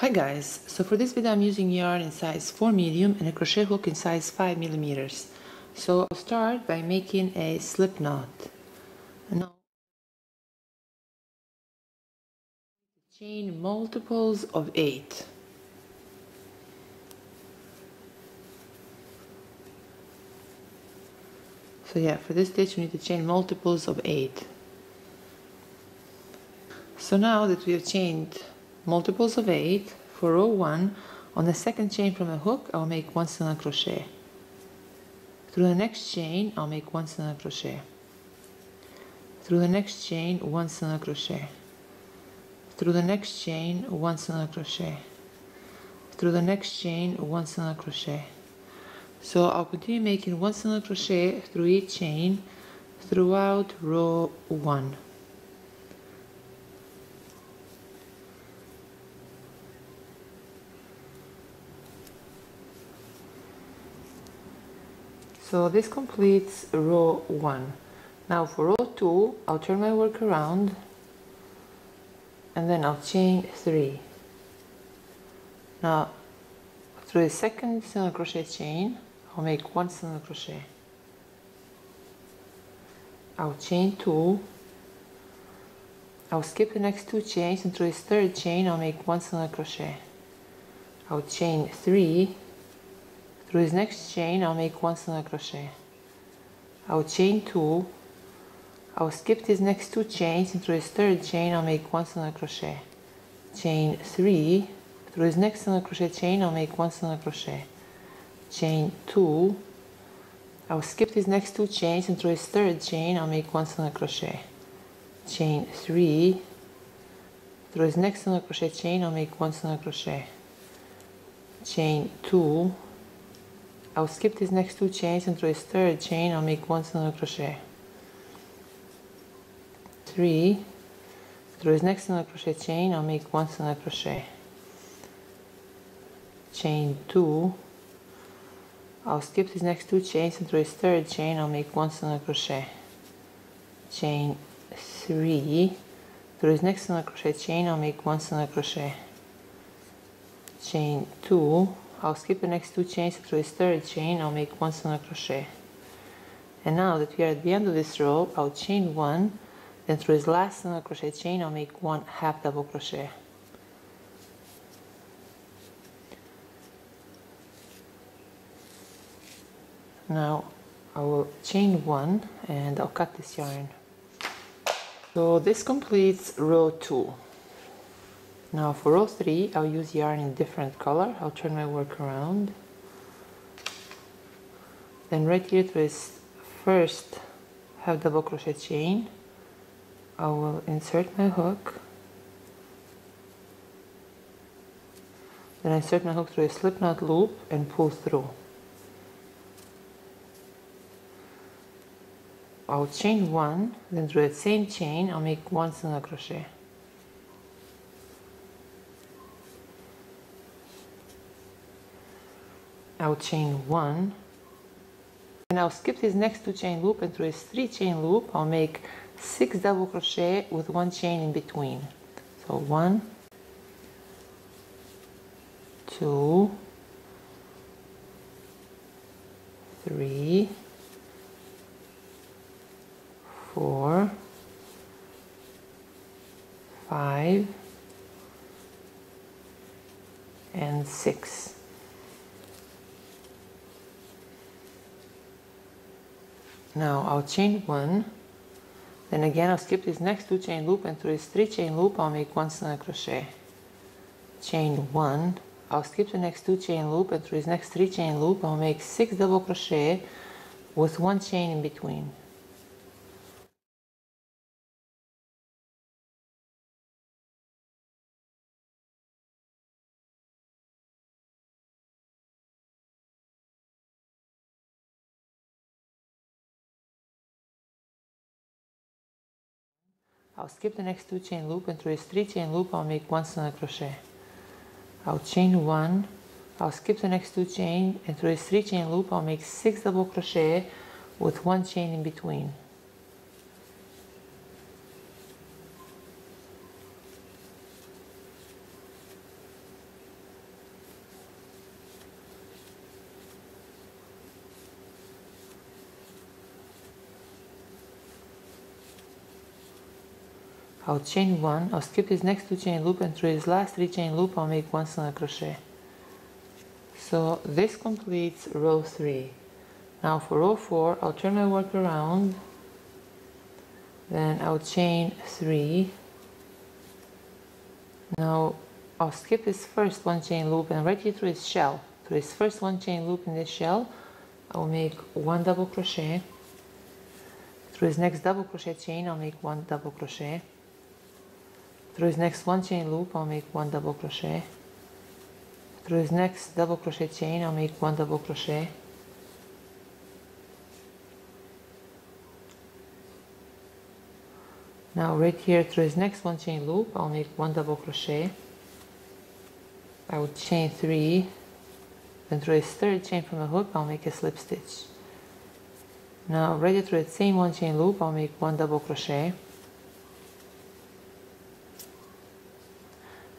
Hi guys, so for this video I'm using yarn in size 4 medium and a crochet hook in size 5 millimeters. So I'll start by making a slip knot. Now chain multiples of 8. So yeah, for this stitch we need to chain multiples of 8. So now that we have chained multiples of 8 for row 1, on the second chain from the hook I'll make 1 single crochet. Through the next chain I'll make 1 single crochet. Through the next chain 1 single crochet. Through the next chain 1 single crochet. Through the next chain 1 single crochet. So I'll continue making 1 single crochet through each chain throughout row 1. So this completes row 1. Now for row 2, I'll turn my work around and then I'll chain 3. Now through the second single crochet chain, I'll make 1 single crochet. I'll chain 2. I'll skip the next 2 chains, and through this third chain I'll make 1 single crochet. I'll chain 3. Through this next chain I'll make 1 single crochet. I'll chain 2. I'll skip these next 2 chains, and through this third chain I'll make 1 single crochet. Chain 3. Through this next single crochet chain I'll make 1 single crochet. Chain 2. I'll skip these next 2 chains, and through this third chain I'll make 1 single crochet. Chain 3. Through this next single crochet chain I'll make 1 single crochet. Chain 2. I'll skip these next 2 chains, and through this third chain I'll make 1 single crochet. 3. Through this next single crochet chain I'll make 1 single crochet. Chain 2. I'll skip these next 2 chains, and through this third chain I'll make 1 single crochet. Chain 3. Through this next single crochet chain I'll make 1 single crochet. Chain 2. I'll skip the next 2 chains, and through this third chain I'll make 1 single crochet. And now that we are at the end of this row, I'll chain 1, then through this last single crochet chain I'll make 1 half double crochet. Now I will chain 1 and I'll cut this yarn. So this completes row 2. Now for row 3 I'll use yarn in different color. I'll turn my work around. Then right here to this first half double crochet chain I will insert my hook. Then I insert my hook through a slip knot loop and pull through. I'll chain 1, then through that same chain I'll make 1 single crochet. I'll chain 1, and I'll skip this next 2 chain loop, and through this 3 chain loop I'll make 6 double crochet with 1 chain in between. So 1, 2, 3, 4, 5, and 6. Now I'll chain 1, then again I'll skip this next 2 chain loop, and through this 3 chain loop I'll make 1 single crochet. Chain 1, I'll skip the next 2 chain loop, and through this next 3 chain loop I'll make 6 double crochet with 1 chain in between. I'll skip the next 2 chain loop, and through this 3 chain loop I'll make 1 single crochet. I'll chain 1, I'll skip the next 2 chain, and through this 3 chain loop I'll make 6 double crochet with 1 chain in between. I'll chain 1, I'll skip this next 2 chain loop, and through this last 3 chain loop I'll make 1 single crochet. So this completes row 3. Now for row 4 I'll turn my work around, then I'll chain 3. Now I'll skip this first 1 chain loop, and right here through this shell, through this first 1 chain loop in this shell, I'll make 1 double crochet. Through this next double crochet chain I'll make 1 double crochet. Through this next 1 chain loop I'll make 1 double crochet. Through this next double crochet chain I'll make 1 double crochet. Now right here through this next 1 chain loop I'll make 1 double crochet. I will chain 3, then through this third chain from the hook I'll make a slip stitch. Now right here through the same 1 chain loop I'll make 1 double crochet.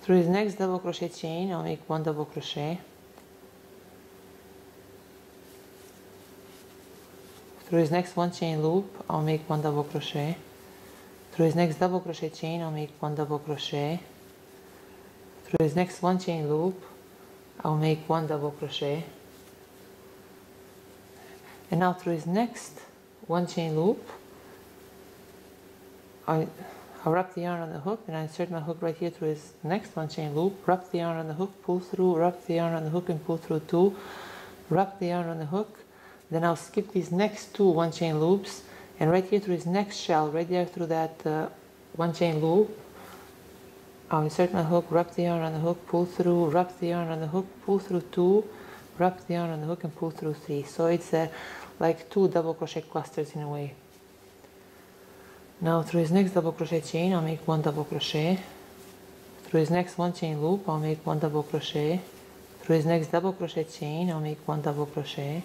Through this next double crochet chain I'll make 1 double crochet. Through this next 1 chain loop I'll make 1 double crochet. Through this next double crochet chain I'll make 1 double crochet. Through this next 1 chain loop I'll make 1 double crochet. And now through this next 1 chain loop I'll wrap the yarn on the hook, and I insert my hook right here through this next 1 chain loop, wrap the yarn on the hook, pull through, wrap the yarn on the hook and pull through 2, wrap the yarn on the hook. Then I'll skip these next 2 1 chain loops, and right here through this next shell, right there through that 1 chain loop, I'll insert my hook, wrap the yarn on the hook, pull through, wrap the yarn on the hook, pull through 2, wrap the yarn on the hook and pull through 3. So it's like 2 double crochet clusters in a way. Now through his next double crochet chain I'll make 1 double crochet. Through his next 1 chain loop I'll make 1 double crochet. Through his next double crochet chain I'll make 1 double crochet.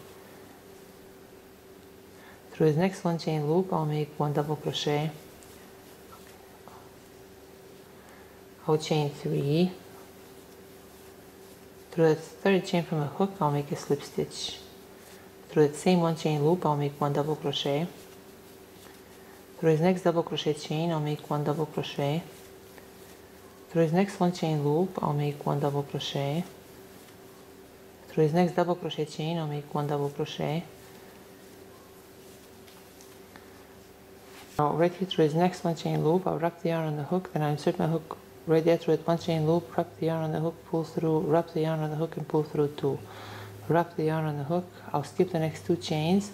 Through his next 1 chain loop I'll make 1 double crochet. I'll chain 3. Through the third chain from the hook I'll make a slip stitch. Through the same 1 chain loop I'll make 1 double crochet. Through his next double crochet chain I'll make 1 double crochet. Through his next 1 chain loop I'll make 1 double crochet. Through his next double crochet chain I'll make 1 double crochet. Now right here through his next 1 chain loop I'll wrap the yarn on the hook, then I insert my hook right there through that 1 chain loop, wrap the yarn on the hook, pull through, wrap the yarn on the hook and pull through 2. Wrap the yarn on the hook, I'll skip the next 2 chains.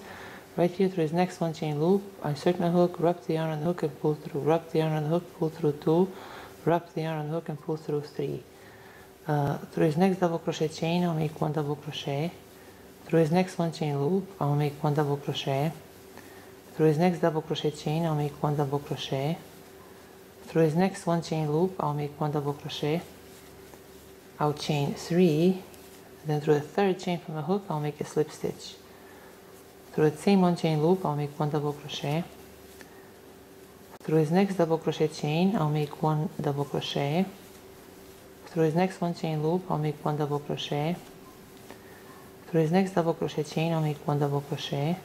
Right here through his next 1 chain loop, I insert my hook, wrap the yarn on the hook and pull through, wrap the yarn on the hook, pull through 2, wrap the yarn on the hook and pull through 3. Through his next double crochet chain I'll make 1 double crochet. Through his next 1 chain loop I'll make 1 double crochet. Through his next double crochet chain I'll make 1 double crochet. Through his next 1 chain loop I'll make 1 double crochet. I'll chain 3, then through the third chain from the hook I'll make a slip stitch. Through the same 1 chain loop I'll make 1 double crochet. Through his next double crochet chain I'll make 1 double crochet. Through his next 1 chain loop I'll make 1 double crochet. Through his next double crochet chain I'll make 1 double crochet.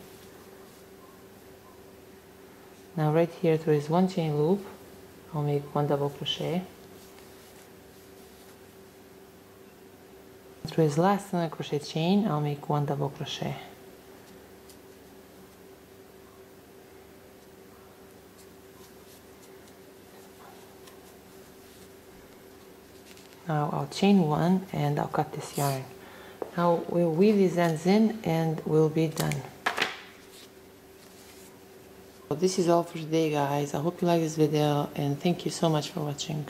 Now right here through his 1 chain loop I'll make 1 double crochet. Through his last single crochet chain I'll make 1 double crochet. Now I'll chain 1 and I'll cut this yarn. Now we'll weave these ends in and we'll be done. So this is all for today guys. I hope you like this video and thank you so much for watching.